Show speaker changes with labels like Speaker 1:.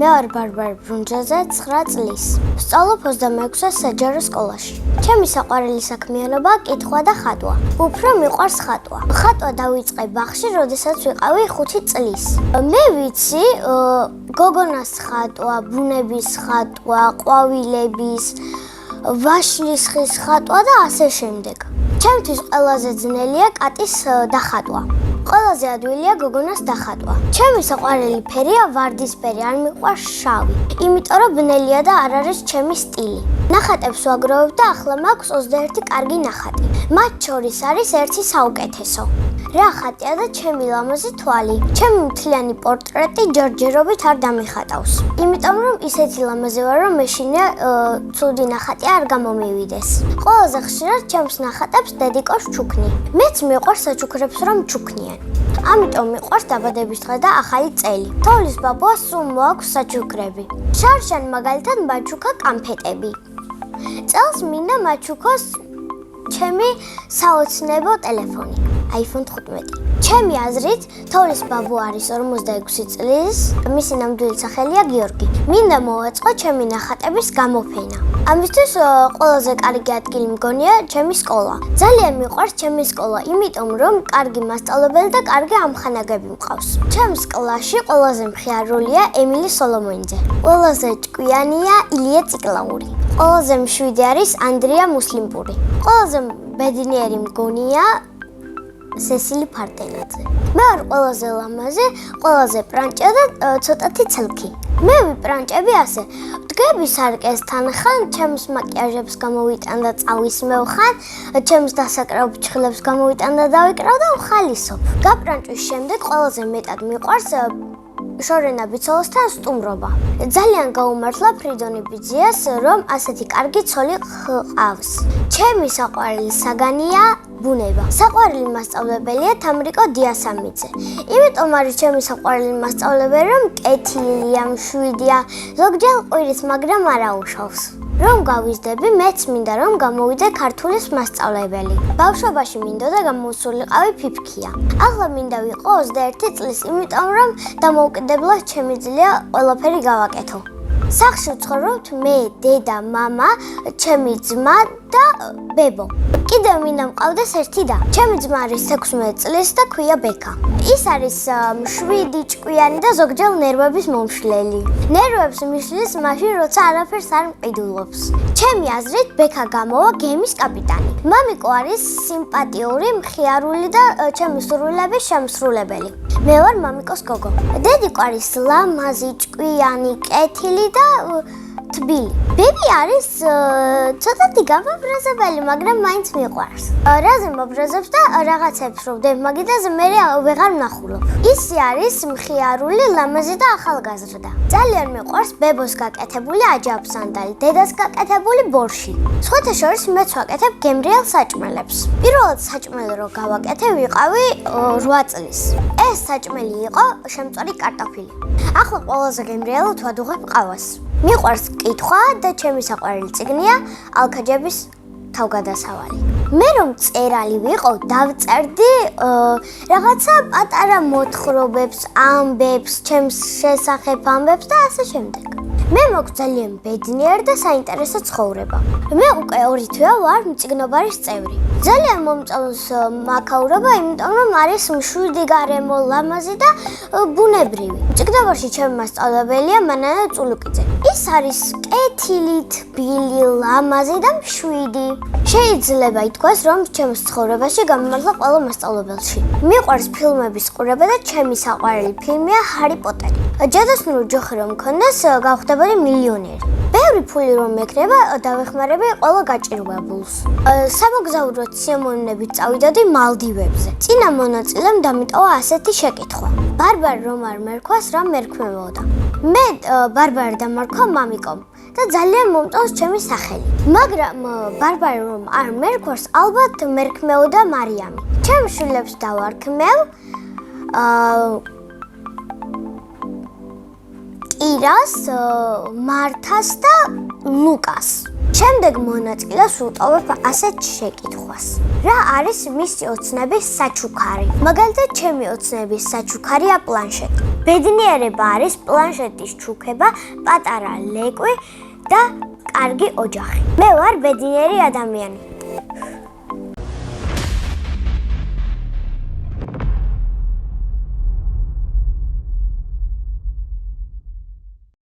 Speaker 1: მე ვარ ბარბარე ბრუნჯაძე 9 წლის. ვსწავლობ 26-ე საჯარო სკოლაში. ჩემი საყვარელი საქმიანობა კითხვა და ხატვა. უფრო მიყვარს ხატვა. ხატვა დავიწყე ბაღში, როდესაც ვიყავი 5 წლის. მე ვიცი გოგონას ხატვა, ბუნების ხატვა, ყვავილების, ვაშლის ხის ხატვა და ასე შემდეგ. ჩემთვის ყველაზე ძნელია კატის დახატვა. ყველაზე ადვილია გოგონას დახატვა. ჩემი საყვარელი ფერია ვარდისფერი, არ მიყვარს შავი. იმიტომ რომ ბნელია და არ არის ჩემი სტილი. ნახატებს ვაგროვებ და ახლა მაქვს 21 კარგი ნახატი. მათ შორის არის ერთი საუკეთესო. რა ხატია და ჩემი ლამაზი თვალი. ჩემი მთლიანი პორტრეტი ჯერჯერობით არ დამიხატავს. იმიტომ რომ ისეთი ლამაზი ვარ, რომ მეშინია ცუდი ნახატი არ გამომივიდეს. ყველაზე ხშირად ჩემს ნახატებს დედიკოს ჩუქნი. მეც მიყვარს საჩუქრებს რომ ჩუქნიან. ამიტომ მიყვარს დაბადების დღე და ახალი წელი. თოვლის ბაბუას სულ მოაქვს საჩუქრები. შარშან მაგალითად მაჩუქა კამფეტები. წელს მინდა მაჩუქოს ჩემი საოცნებო ტელეფონი. iPhone 15. ჩემი აზრით, თოვლის ბაბუ არის 46 წლის, მისი ნამდვილი სახელია გიორგი. მინდა მოვაწყო ჩემი ნახატების გამოფენა. ამისთვის ყველაზე კარგი ადგილი მგონია ჩემი სკოლა. ძალიან მიყვარს ჩემი სკოლა, იმიტომ რომ კარგი მასწავლებელი და კარგი ამხანაგები მყავს. ჩემს კლასში ყველაზე მხიარულია ემილი სოლომონიძე. ყველაზე ჭკვიანია ილია ციკლაური. ყველაზე მშვიდი არის ანდრია მუსლიმპური. ყველაზე ბედნიერი მგონია სესილი ფარტენაძე. მე ვარ ყველაზე ლამაზი, ყველაზე პრანჭა და ცოტათი ცელქი. მე ვიპრანჭები ასე. ვდგები სარკესთან ხან, ჩემს მაკიაჟებს გამოვიტან და წავისმევ ხან, ჩემს დასაკრავ ფჩხილებს გამოვიტან და დავიკრავ და ვხალისობ. გაპრანჭვის შემდეგ ყველაზე მეტად მიყვარს შორენა ბიცოლოსთან სტუმრობა. ძალიან გაუმართლა ფრიდონი ბიძიას, რომ ასეთი კარგი ცოლი ყავს. ჩემი საყვარელი საგანია ბუნება. საყვარელი მასწავლებელია თამრიკო დიასამიძე. იმიტომ არის ჩემი საყვარელი მასწავლებელი, რომ კეთილია, მშვიდია, ზოგჯერ ყვირის, მაგრამ არ აუშავს. რომ გავიზრდები, მეც მინდა რომ გამოვიდე ქართულის მასწავლებელი. ბავშვობაში მინდოდა გამოსულიყავი ფიფქია. ახლა მინდა ვიყო 21 წლის, იმიტომ რომ დამოუკიდებლად შემიძლია ყველაფერი გავაკეთო. სახლში ვცხოვრობთ მე, დედა, მამა, ჩემი ძმა და ბებო. კიდევ მინდა მყავდეს ერთი და. ჩემი ძმა არის 16 წლის და ქვია ბექა. ის არის მშვიდი, ჭკვიანი და ზოგჯერ ნერვების მომშლელი. ნერვებს მიშლის მაშინ, როცა არაფერს არ მყიდულობს. ჩემი აზრით, ბექა გამოვა გემის კაპიტანი. მამიკო არის სიმპათიური, მხიარული და ჩემი სურვილების შემსრულებელი. მე ვარ მამიკოს გოგო. დედიკო არის ლამაზი, ჭკვიანი, კეთილი და თბილი. ბები არის ცოტათი გამაბრაზებელი, მაგრამ მაინც მიყვარს. რაზე მაბრაზებს და რაღაცებს რო ვდებ მაგიდაზე მე ვეღარ ვნახულობ. ისი არის მხიარული, ლამაზი და ახალგაზრდა. ძალიან მიყვარს ბებოს გაკეთებული აჯაბსანდალი, დედას გაკეთებული ბორში. სხვათა შორის მეც ვაკეთებ გემრიელ საჭმელებს. პირველად საჭმელი რო გავაკეთე ვიყავი 8 წლის. ეს საჭმელი იყო შემწვარი კარტოფილი. ახლა ყველაზე გემრიელად ვადუღებ ყავას. მიყვარს კითხვა და ჩემი საყვარელი წიგნია ალქაჯების თავგადასავალი. მე რომ წერალი ვიყო, დავწერდი რაღაცა პატარა მოთხრობებს, ამბებს, ჩემს შესახებ ამბებს და ასე შემდეგ. მე მაქვს ძალიან ბედნიერი და საინტერესო ცხოვრება. მე უკვე 2 თვეა ვარ მწიგნობარის წევრი. ძალიან მომწონს მაქაურობა, იმიტომ რომ არის მშვიდი გარემო, ლამაზი და ბუნებრივი. მწიგნობარში ჩემი მასწავლებელია მანანა წულუკიძე. ის არის კეთილი, თბილი, ლამაზი და მშვიდი. შეიძლება ითქვას, რომ ჩემს ცხოვრებაში გამიმართლა ყველა მასწავლებელში. მიყვარს ფილმების ყურება და ჩემი საყვარელი ფილმია ჰარი პოტერი. ჯადოსნური ჯოხი რომ მქონდეს, გავხდებოდი მილიონერი. ბევრი ფული რომ მექნება, დავეხმარები ყველა გაჭირვებულს. სამოგზაუროდ სიამოვნებით წავიდოდი მალდივებზე. წინა მონაწილემ დამიტოვა ასეთი შეკითხვა. ბარბარე რომ არ მერქვას, რა მერქმევოდა? მე ბარბარე დამარქვა მამიკომ და ძალიან მომწონს ჩემი სახელი. მაგრამ ბარბარე რომ არ მერქვას, ალბათ მერქმეოდა მარიამი. ჩემ შვილებს დავარქმევ კირას, მართას და ლუკას. შემდეგ მონაწილეს ვუტოვებ ასეთ შეკითხვას. რა არის მისი ოცნების საჩუქარი? მაგალითად, ჩემი ოცნების საჩუქარია პლანშეტი. ბედნიერება არის პლანშეტის ჩუქება, პატარა ლეკვი და კარგი ოჯახი. მე ვარ ბედნიერი ადამიანი.